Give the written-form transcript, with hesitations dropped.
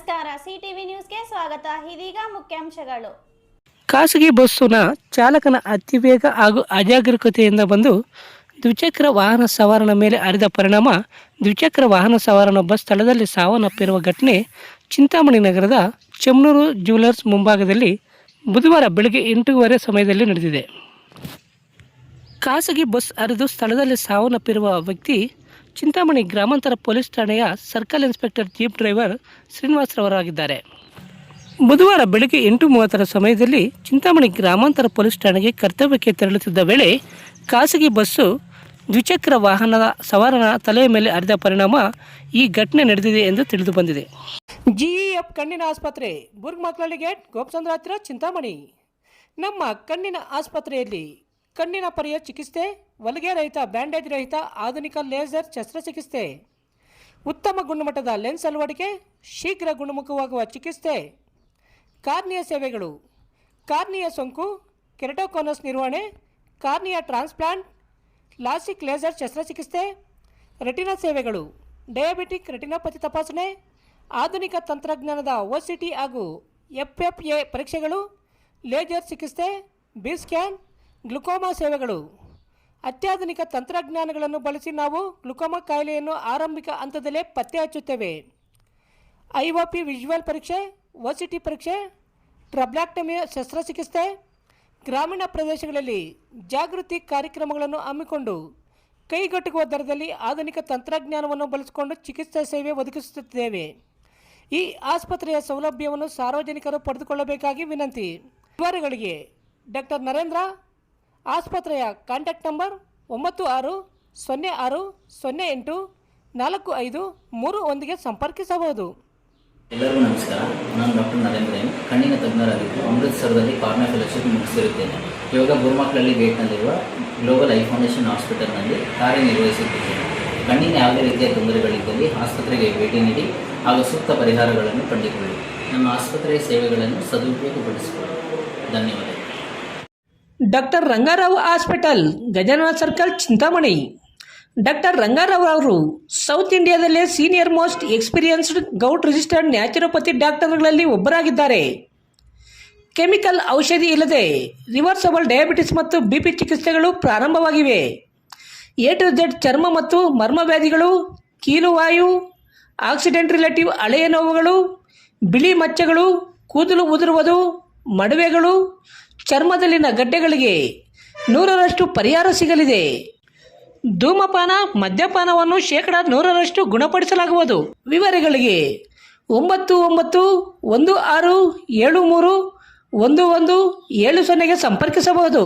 ನಮಸ್ಕಾರ, ಸಿಟಿವಿ ನ್ಯೂಸ್ಗೆ ಸ್ವಾಗತ. ಇದೀಗ ಮುಖ್ಯಾಂಶಗಳು. ಖಾಸಗಿ ಬಸ್ಸಿನ ಚಾಲಕನ ಅತಿವೇಗ ಹಾಗೂ ಅಜಾಗರೂಕತೆಯಿಂದ ಬಂದು ದ್ವಿಚಕ್ರ ವಾಹನ ಸವಾರನ ಮೇಲೆ ಹರಿದ ಪರಿಣಾಮ ದ್ವಿಚಕ್ರ ವಾಹನ ಸವಾರನೊಬ್ಬ ಸ್ಥಳದಲ್ಲಿ ಸಾವನ್ನಪ್ಪಿರುವ ಘಟನೆ ಚಿಂತಾಮಣಿ ನಗರದ ಚೆಮ್ನೂರು ಜ್ಯುವೆಲರ್ಸ್ ಮುಂಭಾಗದಲ್ಲಿ ಬುಧವಾರ ಬೆಳಗ್ಗೆ 8:15 ಸಮಯದಲ್ಲಿ ನಡೆದಿದೆ. ಖಾಸಗಿ ಬಸ್ ಹರಿದು ಸ್ಥಳದಲ್ಲಿ ಸಾವನ್ನಪ್ಪಿರುವ ವ್ಯಕ್ತಿ ಚಿಂತಾಮಣಿ ಗ್ರಾಮಾಂತರ ಪೊಲೀಸ್ ಠಾಣೆಯ ಸರ್ಕಲ್ ಇನ್ಸ್ಪೆಕ್ಟರ್ ಜೀಪ್ ಡ್ರೈವರ್ ಶ್ರೀನಿವಾಸರವರಾಗಿದ್ದಾರೆ. ಬುಧವಾರ ಬೆಳಗ್ಗೆ 8:30 ಸಮಯದಲ್ಲಿ ಚಿಂತಾಮಣಿ ಗ್ರಾಮಾಂತರ ಪೊಲೀಸ್ ಠಾಣೆಗೆ ಕರ್ತವ್ಯಕ್ಕೆ ತೆರಳುತ್ತಿದ್ದ ವೇಳೆ ಖಾಸಗಿ ಬಸ್ಸು ದ್ವಿಚಕ್ರ ವಾಹನದ ಸವಾರನ ತಲೆಯ ಮೇಲೆ ಹರಿದ ಪರಿಣಾಮ ಈ ಘಟನೆ ನಡೆದಿದೆ ಎಂದು ತಿಳಿದು ಬಂದಿದೆ. ಜಿಇಎಫ್ ಕಣ್ಣಿನ ಆಸ್ಪತ್ರೆ, ಬುರ್ಗ್ಮಕ್ಲಳ್ಳಿ ಗೇಟ್, ಗೋಪಚಂದ್ರ ಹತ್ತಿರ, ಚಿಂತಾಮಣಿ. ನಮ್ಮ ಕಣ್ಣಿನ ಆಸ್ಪತ್ರೆಯಲ್ಲಿ ಕಣ್ಣಿನ ಪರ್ಯ ಚಿಕಿತ್ಸೆ, ಹೊಲಿಗೆ ರಹಿತ, ಬ್ಯಾಂಡೇಜ್ ರಹಿತ, ಆಧುನಿಕ ಲೇಸರ್ ಶಸ್ತ್ರಚಿಕಿತ್ಸೆ, ಉತ್ತಮ ಗುಣಮಟ್ಟದ ಲೆನ್ಸ್ ಅಳವಡಿಕೆ, ಶೀಘ್ರ ಗುಣಮುಖವಾಗುವ ಚಿಕಿತ್ಸೆ, ಕಾರ್ನಿಯಾ ಸೇವೆಗಳು, ಕಾರ್ನಿಯಾ ಸೋಂಕು, ಕೆರಟೋಕೋನಸ್ ನಿರ್ವಹಣೆ, ಕಾರ್ನಿಯಾ ಟ್ರಾನ್ಸ್ಪ್ಲಾಂಟ್, ಲಾಸಿಕ್ ಲೇಸರ್ ಶಸ್ತ್ರಚಿಕಿತ್ಸೆ, ರೆಟಿನಾ ಸೇವೆಗಳು, ಡಯಾಬಿಟಿಕ್ ರೆಟಿನೋಪತಿ ತಪಾಸಣೆ, ಆಧುನಿಕ ತಂತ್ರಜ್ಞಾನದ OCT ಹಾಗೂ FFA ಪರೀಕ್ಷೆಗಳು, ಲೇಸರ್ ಚಿಕಿತ್ಸೆ, ಬಿ ಸ್ಕ್ಯಾನ್, ಗ್ಲುಕೋಮಾ ಸೇವೆಗಳು. ಅತ್ಯಾಧುನಿಕ ತಂತ್ರಜ್ಞಾನಗಳನ್ನು ಬಳಸಿ ನಾವು ಗ್ಲುಕೋಮಾ ಕಾಯಿಲೆಯನ್ನು ಆರಂಭಿಕ ಹಂತದಲ್ಲೇ ಪತ್ತೆ ಹಚ್ಚುತ್ತೇವೆ. IOP ವಿಜುವಲ್ ಪರೀಕ್ಷೆ, OCT ಪರೀಕ್ಷೆ, ಟ್ರಬ್ಲಾಕ್ಟಮಿ ಶಸ್ತ್ರಚಿಕಿತ್ಸೆ, ಗ್ರಾಮೀಣ ಪ್ರದೇಶಗಳಲ್ಲಿ ಜಾಗೃತಿ ಕಾರ್ಯಕ್ರಮಗಳನ್ನು ಹಮ್ಮಿಕೊಂಡು ಕೈಗೆಟುಕುವ ದರದಲ್ಲಿ ಆಧುನಿಕ ತಂತ್ರಜ್ಞಾನವನ್ನು ಬಳಸಿಕೊಂಡು ಚಿಕಿತ್ಸಾ ಸೇವೆ ಒದಗಿಸುತ್ತಿದ್ದೇವೆ. ಈ ಆಸ್ಪತ್ರೆಯ ಸೌಲಭ್ಯವನ್ನು ಸಾರ್ವಜನಿಕರು ಪಡೆದುಕೊಳ್ಳಬೇಕಾಗಿ ವಿನಂತಿ. ವಿವರಗಳಿಗೆ ಡಾಕ್ಟರ್ ನರೇಂದ್ರ, ಆಸ್ಪತ್ರೆಯ ಕಾಂಟ್ಯಾಕ್ಟ್ ನಂಬರ್ 9606084531ಗೆ ಸಂಪರ್ಕಿಸಬಹುದು. ಎಲ್ಲರಿಗೂ ನಮಸ್ಕಾರ. ನಾನು ಡಾಕ್ಟರ್ ನರೇಂದ್ರ ಎಂ, ಕಣ್ಣಿನ ತಜ್ಞರಾಗಿದ್ದು ಅಮೃತಸರದಲ್ಲಿ ಕಾರ್ನಿಯಾ ಫೆಲೋಶಿಪ್ ಮುಗಿಸಿರುತ್ತೇನೆ. ಇವಾಗ ಬುರ್ಗ್ಮಕ್ಲಳ್ಳಿ ಗೇಟ್ನಲ್ಲಿರುವ ಗ್ಲೋಬಲ್ ಐ ಫೌಂಡೇಶನ್ ಹಾಸ್ಪಿಟಲ್ನಲ್ಲಿ ಕಾರ್ಯನಿರ್ವಹಿಸುತ್ತಿದ್ದೇನೆ. ಕಣ್ಣಿನ ಯಾವುದೇ ರೀತಿಯ ತೊಂದರೆಗಳಿದ್ದಲ್ಲಿ ಆಸ್ಪತ್ರೆಗೆ ಭೇಟಿ ನೀಡಿ ಹಾಗೂ ಸೂಕ್ತ ಪರಿಹಾರಗಳನ್ನು ಕಂಡುಕೊಳ್ಳಿ. ನಮ್ಮ ಆಸ್ಪತ್ರೆಯ ಸೇವೆಗಳನ್ನು ಸದುಪಯೋಗಪಡಿಸಿಕೊಳ್ಳಿ. ಧನ್ಯವಾದ. Doctor Rangarao hospital, Gajanana circle, Chintamani. Doctor Rangarao ಅವರು ಸೌತ್ ಇಂಡಿಯಾದಲ್ಲೇ senior most experienced govt registered naturopathy ಡಾಕ್ಟರ್ಗಳಲ್ಲಿ ಒಬ್ಬರಾಗಿದ್ದಾರೆ. ಕೆಮಿಕಲ್ ಔಷಧಿ ಇಲ್ಲದೆ ರಿವರ್ಸಬಲ್ ಡಯಾಬಿಟಿಸ್ ಮತ್ತು BP ಚಿಕಿತ್ಸೆಗಳು ಪ್ರಾರಂಭವಾಗಿವೆ. A to Z ಚರ್ಮ ಮತ್ತು ಮರ್ಮವ್ಯಾಧಿಗಳು, ಕೀಲುವಾಯು, ಆಕ್ಸಿಡೆಂಟ್ ರಿಲೇಟಿವ್ ಹಳೆಯ ನೋವುಗಳು, ಬಿಳಿ ಮಚ್ಚೆಗಳು, ಕೂದಲು ಉದುರುವುದು, ಮಡುವೆಗಳು, ಚರ್ಮದಲ್ಲಿನ ಗಡ್ಡೆಗಳಿಗೆ 100% ಪರಿಹಾರ ಸಿಗಲಿದೆ. ಧೂಮಪಾನ, ಮದ್ಯಪಾನವನ್ನು 100% ಗುಣಪಡಿಸಲಾಗುವುದು. ವಿವರಗಳಿಗೆ 9916731170ಗೆ ಸಂಪರ್ಕಿಸಬಹುದು.